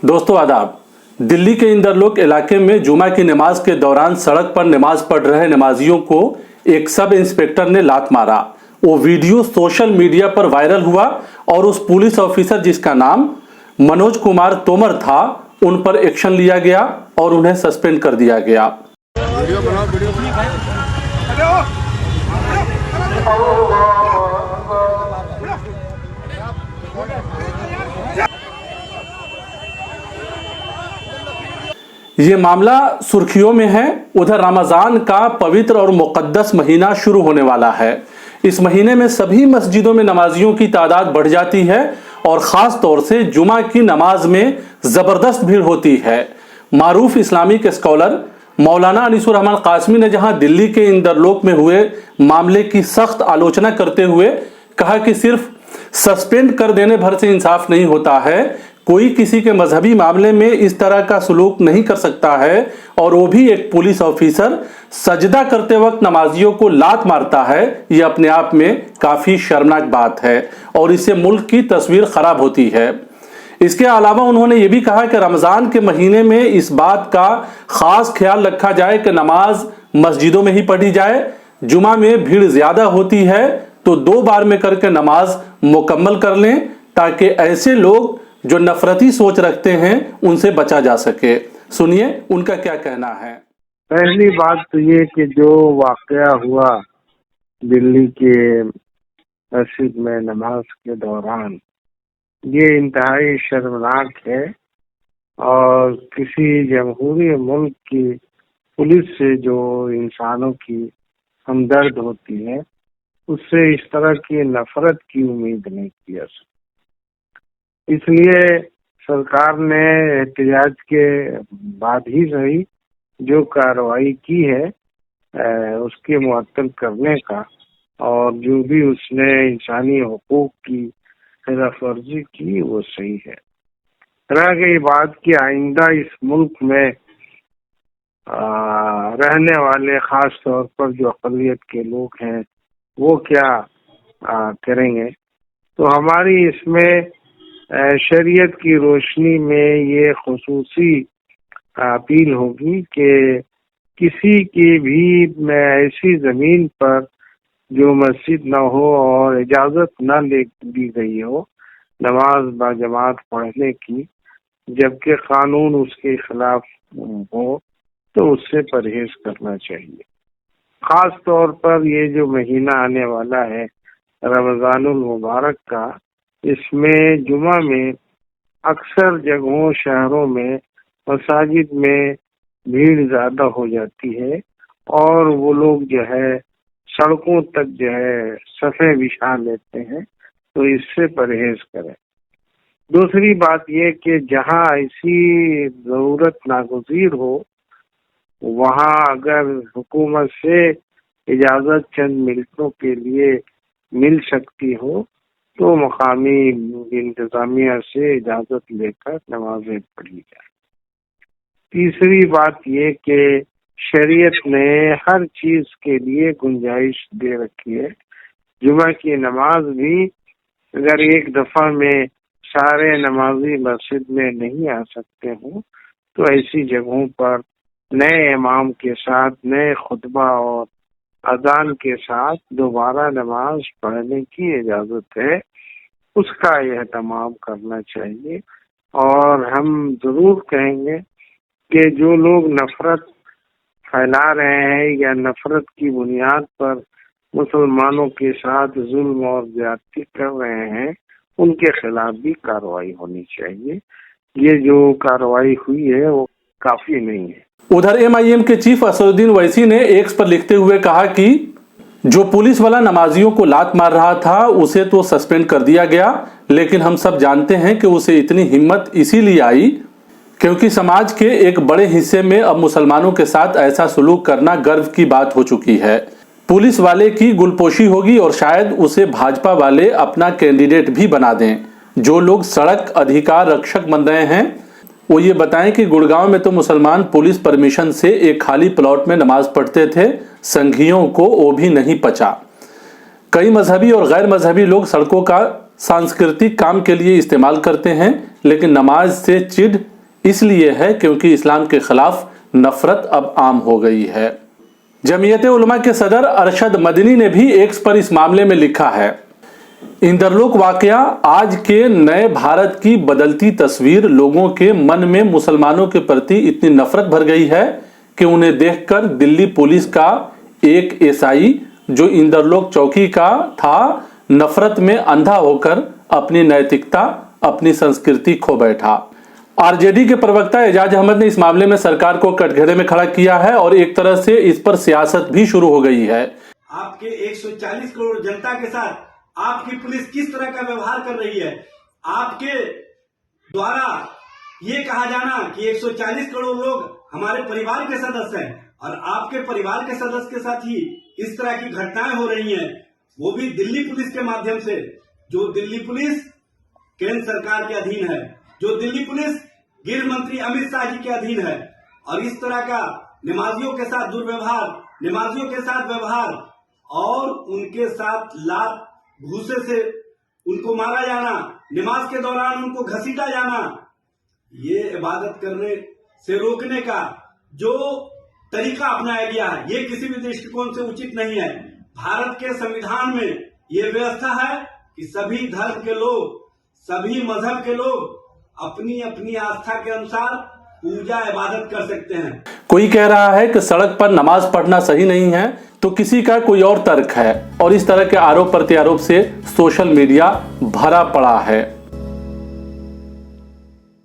दोस्तों आदाब। दिल्ली के इंदरलोक इलाके में जुमा की नमाज के दौरान सड़क पर नमाज पढ़ रहे नमाजियों को एक सब इंस्पेक्टर ने लात मारा। वो वीडियो सोशल मीडिया पर वायरल हुआ और उस पुलिस ऑफिसर जिसका नाम मनोज कुमार तोमर था, उन पर एक्शन लिया गया और उन्हें सस्पेंड कर दिया गया। वीडियो बनाओ, वीडियो ये मामला सुर्खियों में है। उधर रमजान का पवित्र और मुकद्दस महीना शुरू होने वाला है। इस महीने में सभी मस्जिदों में नमाजियों की तादाद बढ़ जाती है और ख़ास तौर से जुमा की नमाज में ज़बरदस्त भीड़ होती है। मारूफ इस्लामिक स्कॉलर मौलाना अनीसुर रहमान कासमी ने जहां दिल्ली के इंदरलोक में हुए मामले की सख्त आलोचना करते हुए कहा कि सिर्फ सस्पेंड कर देने भर से इंसाफ नहीं होता है, कोई किसी के मजहबी मामले में इस तरह का सलूक नहीं कर सकता है और वो भी एक पुलिस ऑफिसर सजदा करते वक्त नमाजियों को लात मारता है। ये अपने आप में काफी शर्मनाक बात है और इससे मुल्क की तस्वीर खराब होती है। इसके अलावा उन्होंने ये भी कहा कि रमजान के महीने में इस बात का खास ख्याल रखा जाए कि नमाज मस्जिदों में ही पढ़ी जाए। जुमा में भीड़ ज्यादा होती है तो 2 बार में करके नमाज मुकम्मल कर लें ताकि ऐसे लोग जो नफरती सोच रखते हैं उनसे बचा जा सके। सुनिए उनका क्या कहना है। पहली बात तो ये कि जो वाकया हुआ दिल्ली के मस्जिद में नमाज के दौरान, ये इंतहाई शर्मनाक है और किसी जमहूरी मुल्क की पुलिस से जो इंसानों की हमदर्द होती है उससे इस तरह की नफरत की उम्मीद नहीं की जा सकती। इसलिए सरकार ने एहतियात के बाद ही सही जो कार्रवाई की है उसके मुअत्तल करने का, और जो भी उसने इंसानी हुकूक की खिलाफ वर्जी की वो सही है। रह गई बात कि आइंदा इस मुल्क में रहने वाले खास तौर पर जो अक़लियत के लोग हैं वो क्या करेंगे, तो हमारी इसमें शरीयत की रोशनी में ये खुसूसी अपील होगी कि किसी की भी ऐसी जमीन पर जो मस्जिद न हो और इजाजत न दी गई हो नमाज बाजमात पढ़ने की, जबकि कानून उसके खिलाफ हो, तो उससे परहेज करना चाहिए। खास तौर पर ये जो महीना आने वाला है रमजानुल मुबारक का, इसमें जुमा में अक्सर जगहों शहरों में मसाजिद में भीड़ ज्यादा हो जाती है और वो लोग जो है सड़कों तक जो है सफ़े बिछा लेते हैं, तो इससे परहेज करें। दूसरी बात ये कि जहाँ ऐसी जरूरत नागुज़ीर हो वहाँ अगर हुकूमत से इजाज़त चंद मिनटों के लिए मिल सकती हो तो मकामी इंतजामिया से इजाज़त लेकर नमाजें पढ़ी जाए। तीसरी बात ये कि शरीयत ने हर चीज के लिए गुंजाइश दे रखी है। जुमा की नमाज भी अगर एक दफा में सारे नमाजी मस्जिद में नहीं आ सकते हो तो ऐसी जगहों पर नए इमाम के साथ नए खुतबा और अजान के साथ दोबारा नमाज पढ़ने की इजाजत है, उसका एहतमाम करना चाहिए। और हम जरूर कहेंगे कि जो लोग नफरत फैला रहे हैं या नफरत की बुनियाद पर मुसलमानों के साथ जुल्म और ज्यादती कर रहे हैं, उनके खिलाफ भी कार्रवाई होनी चाहिए। ये जो कार्रवाई हुई है वो काफी नहीं है। उधर MIM के चीफ असदुद्दीन ओवैसी ने एक्स पर लिखते हुए कहा कि जो पुलिस वाला नमाजियों को लात मार रहा था उसे तो सस्पेंड कर दिया गया, लेकिन हम सब जानते हैं कि उसे इतनी हिम्मत इसीलिए आई क्योंकि समाज के एक बड़े हिस्से में अब मुसलमानों के साथ ऐसा सलूक करना गर्व की बात हो चुकी है। पुलिस वाले की गुलपोशी होगी और शायद उसे भाजपा वाले अपना कैंडिडेट भी बना दें। जो लोग सड़क अधिकार रक्षक बन रहे हैं वो ये बताएं कि गुड़गांव में तो मुसलमान पुलिस परमिशन से एक खाली प्लॉट में नमाज पढ़ते थे, संघियों को वो भी नहीं पचा। कई मजहबी और गैर मजहबी लोग सड़कों का सांस्कृतिक काम के लिए इस्तेमाल करते हैं, लेकिन नमाज से चिढ़ इसलिए है क्योंकि इस्लाम के खिलाफ नफरत अब आम हो गई है। जमीयत उलमा के सदर अरशद मदनी ने भी एक्स पर इस मामले में लिखा है, इंदरलोक वाकया आज के नए भारत की बदलती तस्वीर लोगों के मन में मुसलमानों के प्रति इतनी नफरत भर गई है कि उन्हें देखकर दिल्ली पुलिस का एक एसआई जो इंदरलोक चौकी का था नफरत में अंधा होकर अपनी नैतिकता, अपनी संस्कृति खो बैठा। आरजेडी के प्रवक्ता एजाज अहमद ने इस मामले में सरकार को कटघरे में खड़ा किया है और एक तरह से इस पर सियासत भी शुरू हो गई है। आपके 140 करोड़ जनता के साथ आपकी पुलिस किस तरह का व्यवहार कर रही है? आपके द्वारा ये कहा जाना कि 140 करोड़ लोग हमारे परिवार के सदस्य हैं और आपके परिवार के सदस्य के साथ ही इस तरह की घटनाएं हो रही हैं, वो भी दिल्ली पुलिस के माध्यम से, जो दिल्ली पुलिस केंद्र सरकार के अधीन है, जो दिल्ली पुलिस गृह मंत्री अमित शाह जी के अधीन है। और इस तरह का नमाजियों के साथ दुर्व्यवहार, नमाजियों के साथ व्यवहार और उनके साथ लात घूसे से उनको मारा जाना, नमाज के दौरान उनको घसीटा जाना, ये इबादत करने से रोकने का जो तरीका अपनाया गया है, ये किसी भी दृष्टिकोण से उचित नहीं है। भारत के संविधान में ये व्यवस्था है कि सभी धर्म के लोग, सभी मजहब के लोग अपनी अपनी आस्था के अनुसार पूजा इबादत कर सकते हैं। कोई कह रहा है कि सड़क पर नमाज पढ़ना सही नहीं है, तो किसी का कोई और तर्क है और इस तरह के आरोप प्रत्यारोप से सोशल मीडिया भरा पड़ा है।